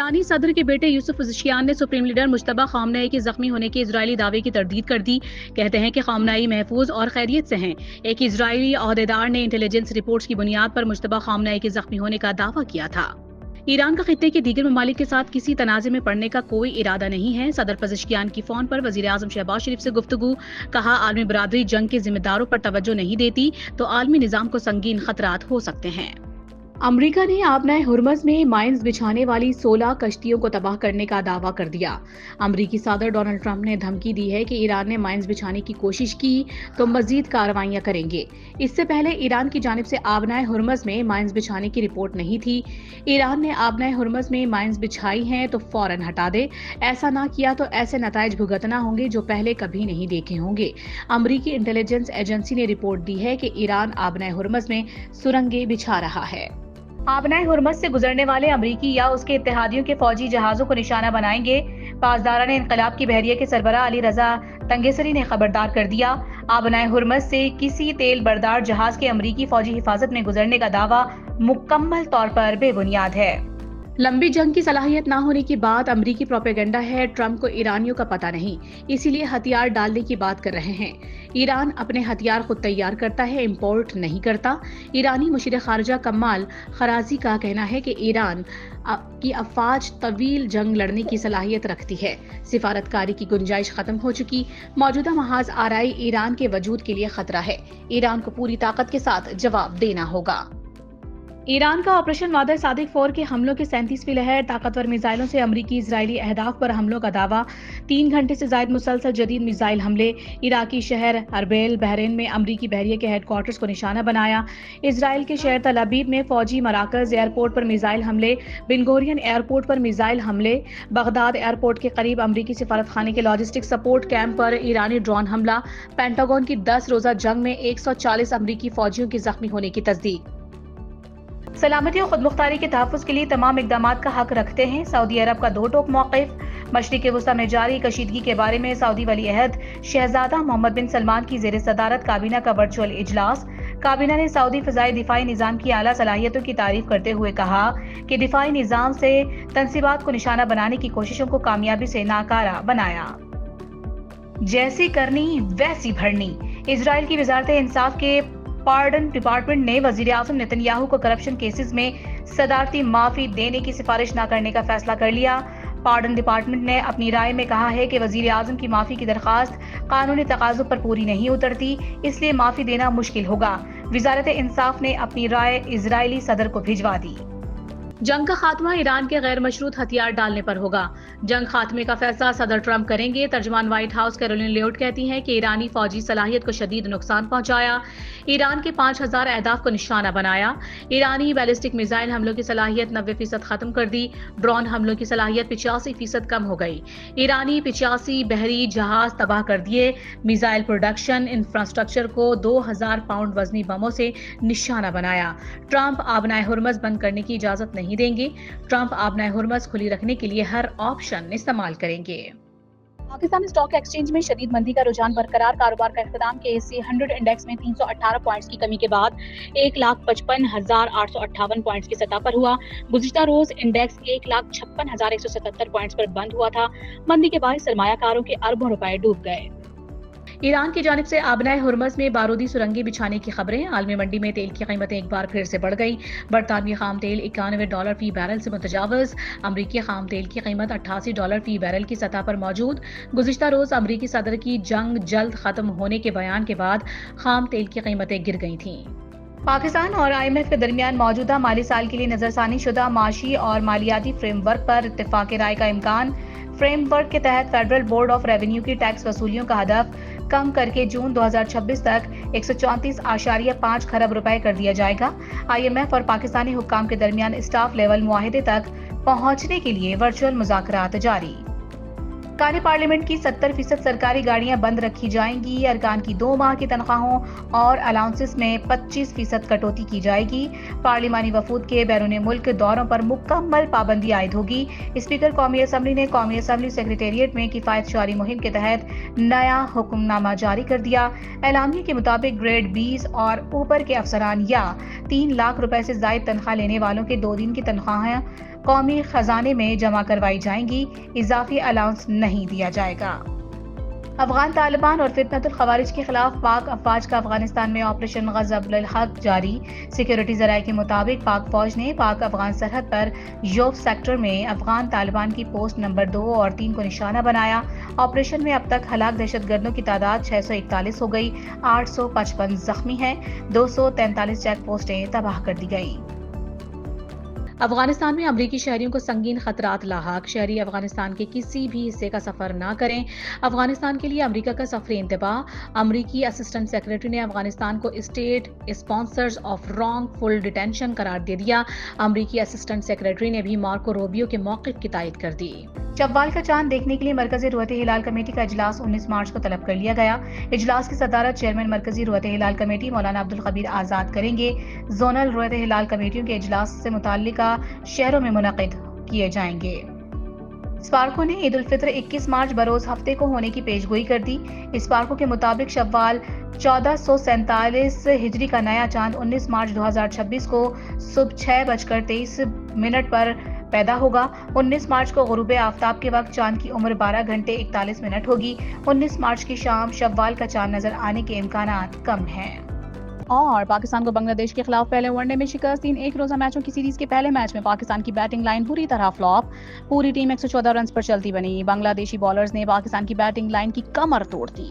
ईरानी सदर के बेटे यूसुफ पज़ेश्कियान ने सुप्रीम लीडर मुज्तबा ख़ामनेई के जख्मी होने के इजरायली दावे की तरदीद कर दी। कहते हैं कि ख़ामनेई महफूज और खैरियत से हैं। एक इजरायली अहदेदार ने इंटेलिजेंस रिपोर्ट्स की बुनियाद पर मुज्तबा ख़ामनेई के जख्मी होने का दावा किया था। ईरान का खित्ते के दीगर ममालिक के साथ किसी तनाज़े में पड़ने का कोई इरादा नहीं है। सदर पज़ेश्कियान की फोन पर वज़ीर आज़म शहबाज शरीफ से गुफ्तगू। कहा, आलमी बरादरी जंग के जिम्मेदारों पर तवज्जो नहीं देती तो आलमी निज़ाम को संगीन खतरात हो सकते हैं। अमरीका ने आबनाए हुर्मज़ में माइंस बिछाने वाली 16 कश्तियों को तबाह करने का दावा कर दिया। अमरीकी सदर डोनाल्ड ट्रंप ने धमकी दी है कि ईरान ने माइंस बिछाने की कोशिश की तो मजीद कार्रवाइयां करेंगे। इससे पहले ईरान की जानिब से आबनाए हुर्मज़ में माइंस बिछाने की रिपोर्ट नहीं थी। ईरान ने आबनाए हुर्मज़ में माइंस बिछाई हैं तो फौरन हटा दे, ऐसा ना किया तो ऐसे नताइज भुगतना होंगे जो पहले कभी नहीं देखे होंगे। अमरीकी इंटेलिजेंस एजेंसी ने रिपोर्ट दी है कि ईरान आबनाए हुर्मज़ में सुरंगें बिछा रहा है। आबनाए हुर्मज़ से गुजरने वाले अमरीकी या उसके इत्तेहादियों के फौजी जहाजों को निशाना बनाएंगे। पासदारान इनकलाब की बहरिया के सरबराह अली रजा तंगेसरी ने खबरदार कर दिया। आबनाए हुर्मज़ से किसी तेल बरदार जहाज के अमरीकी फौजी हिफाजत में गुजरने का दावा मुकम्मल तौर पर बेबुनियाद है। लंबी जंग की सलाहियत ना होने की बात अमरीकी प्रोपेगेंडा है। ट्रंप को ईरानियों का पता नहीं, इसीलिए हथियार डालने की बात कर रहे हैं। ईरान अपने हथियार खुद तैयार करता है, इंपोर्ट नहीं करता। ईरानी मुशीर खारजा कमाल खराजी का कहना है कि ईरान की अफवाज तवील जंग लड़ने की सलाहियत रखती है। सिफारतकारी की गुंजाइश खत्म हो चुकी। मौजूदा महाज आराई ईरान के वजूद के लिए खतरा है। ईरान को पूरी ताकत के साथ जवाब देना होगा। ईरान का ऑपरेशन वादर सादिक 4 के हमलों की 37वीं लहर। ताकतवर मिसाइलों से अमरीकी इजरायली अहदाफ पर हमलों का दावा। 3 घंटे से जायद मुसलसल जदीद मिसाइल हमले। इराकी शहर अरबेल बहरीन में अमरीकी बहरिया के हेडक्वार्टर्स को निशाना बनाया। इजराइल के शहर तल अबीब में फौजी मराकज एयरपोर्ट पर मिसाइल हमले। बिनगोरियन एयरपोर्ट पर मिसाइल हमले। बगदाद एयरपोर्ट के करीब अमरीकी सिफारतखाने के लॉजिस्टिक सपोर्ट कैंप पर ईरानी ड्रोन हमला। पेंटागन की 10 रोजा जंग में 140 अमरीकी फौजियों के जख्मी होने की तस्दीक। सलामती और खुदमुख्तारी के तहफ़्फ़ुज़ के लिए तमाम इक़दामात का हक रखते हैं। सऊदी अरब का 2 टोक मौक़िफ़। मशरिक़ वुस्ता में जारी कशीदगी के बारे में सऊदी वली अहद शहजादा मोहम्मद बिन सलमान की ज़ेर सदारत काबीना का वर्चुअल इजलास। काबीना ने सऊदी फ़िज़ाई दिफ़ाई निज़ाम की आला सलाहियतों की तारीफ करते हुए कहा कि दिफ़ाई निज़ाम से तनसीबात को निशाना बनाने की कोशिशों को कामयाबी से नाकारा बनाया। जैसी करनी वैसी भरनी। इजराइल की वज़ारत इंसाफ के पार्डन डिपार्टमेंट ने वजीर आज़म नेतन्याहू को करप्शन केसेस में सदारती माफी देने की सिफारिश न करने का फैसला कर लिया। पार्डन डिपार्टमेंट ने अपनी राय में कहा है कि वजीर आज़म की माफी की दरखास्त कानूनी तकाज़ों पर पूरी नहीं उतरती, इसलिए माफी देना मुश्किल होगा। वजारत इंसाफ ने अपनी राय इजरायली सदर को भिजवा दी। जंग का खात्मा ईरान के गैर मशरूत हथियार डालने पर होगा। जंग खात्मे का फैसला सदर ट्रंप करेंगे। तर्जमान व्हाइट हाउस कैरोलिन लेविट कहती हैं कि ईरानी फौजी सलाहियत को शदीद नुकसान पहुंचाया। ईरान के 5000 अहदाफ को निशाना बनाया। ईरानी बैलिस्टिक मिसाइल हमलों की सलाहियत 90% खत्म कर दी। ड्रोन हमलों की सलाहियत 85% कम हो गई। ईरानी 85 बहरी जहाज तबाह कर दिए। मिसाइल प्रोडक्शन इंफ्रास्ट्रक्चर को 2000 पाउंड वजनी बमों से निशाना बनाया। ट्रंप आबनाए हुर्मज़ बंद करने की इजाजत नहीं देंगे। ट्रंप आबनाए हुर्मज़ खुली रखने के लिए हर ऑप्शन इस्तेमाल करेंगे। पाकिस्तान स्टॉक एक्सचेंज में शदीद मंदी का रुझान बरकरार। कारोबार का इख्तिताम के ASE 100 इंडेक्स में 318 पॉइंट्स की कमी के बाद 1,55,858 पॉइंट्स की सतह पर हुआ। गुज़िश्ता रोज इंडेक्स 1,56,177 पॉइंट्स पर बंद हुआ था। मंदी के बायस सरमायाकारों के अरबों रुपए डूब गए। ईरान की जानिब से आबनाए हुर्मज़ में बारूदी सुरंगें बिछाने की खबरें। आलमी मंडी में तेल की कीमतें एक बार फिर से बढ़ गई। बरतानवी खाम तेल $91 फी बैरल से मुतजावज। अमरीकी खाम तेल की कीमत $88 फी बैरल की सतह पर मौजूद। गुज़िश्ता रोज अमरीकी सदर की जंग जल्द खत्म होने के बयान के बाद खाम तेल की कीमतें गिर गई थीं। पाकिस्तान और IMF के दरमियान मौजूदा माली साल के लिए नजरसानी शुदा माशी और मालियाती फ्रेमवर्क पर इत्तेफाक राय का इम्कान। फ्रेमवर्क के तहत फेडरल बोर्ड ऑफ रेवेन्यू की टैक्स वसूलियों का हदफ कम करके जून 2026 तक 134.5 खरब रुपए कर दिया जाएगा। IMF और पाकिस्तानी हुक्काम के दरमियान स्टाफ लेवल मुआहिदे तक पहुंचने के लिए वर्चुअल मुज़ाकरात जारी। कारी पार्लियामेंट की 70% सरकारी गाड़ियां बंद रखी जाएंगी। अरकान की 2 माह की तनख्वाहों और अलाउंसेस में 25% कटौती की जाएगी। पार्लिमानी वफूद के बैरून मुल्क दौरों पर मुकम्मल पाबंदी आयद होगी। स्पीकर कौमी असम्बली ने कौमी असम्बली सेक्रेटेरिएट में किफायत शारी मुहिम के तहत नया हुक्मनामा जारी कर दिया। एलामिया के मुताबिक ग्रेड 20 और ऊपर के अफसरान या 3 लाख रुपए से जायद तनख्वाह लेने वालों के 2 दिन की तनख्वाहें قومی خزانے میں جمع کروائی جائیں گی، اضافی الاؤنس نہیں دیا جائے گا۔ افغان طالبان اور فتنۃ الخوارج کے خلاف پاک افواج کا افغانستان میں آپریشن غضب الحق جاری۔ سیکیورٹی ذرائع کے مطابق پاک فوج نے پاک افغان سرحد پر یوف سیکٹر میں افغان طالبان کی پوسٹ نمبر 2 اور 3 کو نشانہ بنایا۔ آپریشن میں اب تک ہلاک دہشت گردوں کی تعداد 641 ہو گئی، 855 زخمی ہیں، 243 چیک پوسٹیں تباہ کر دی گئیں۔ افغانستان میں امریکی شہریوں کو سنگین خطرات لاحق، شہری افغانستان کے کسی بھی حصے کا سفر نہ کریں۔ افغانستان کے لیے امریکہ کا سفری انتباہ۔ امریکی اسسٹنٹ سیکرٹری نے افغانستان کو state sponsors of wrongful detention قرار دے دیا۔ امریکی اسسٹنٹ سیکرٹری نے بھی مارکو روبیو کے موقف کی تائید کر دی۔ شوال کا چاند دیکھنے کے لیے مرکزی رویت ہلال کمیٹی کا اجلاس 19 مارچ کو طلب کر لیا گیا۔ اجلاس کی صدارت چیئرمین مرکزی رویت ہلال کمیٹی مولانا عبدالخبیر آزاد کریں گے۔ زونل رویت ہلال کمیٹیوں کے اجلاس سے متعلقہ شہروں میں منعقد کیے جائیں گے۔ اسپارکو نے عید الفطر 21 مارچ بروز ہفتے کو ہونے کی پیش گوئی کر دی۔ اسپارکو کے مطابق شوال 1447 ہجری کا نیا چاند 19 مارچ 2026 کو صبح 6:23 پر پیدا ہوگا۔ 19 مارچ کو غروب آفتاب کے وقت چاند کی عمر 12 گھنٹے 41 منٹ ہوگی۔ 19 مارچ کی شام شوال کا چاند نظر آنے کے امکانات کم ہیں۔ اور پاکستان کو بنگلہ دیش کے خلاف پہلے ون ڈے میں شکست۔ 3 ایک روزہ میچوں کی سیریز کے پہلے میچ میں پاکستان کی بیٹنگ لائن بری طرح فلاپ، پوری ٹیم 114 رنز پر چلتی بنی۔ بنگلہ دیشی بالرز نے پاکستان کی بیٹنگ لائن کی کمر توڑ دی۔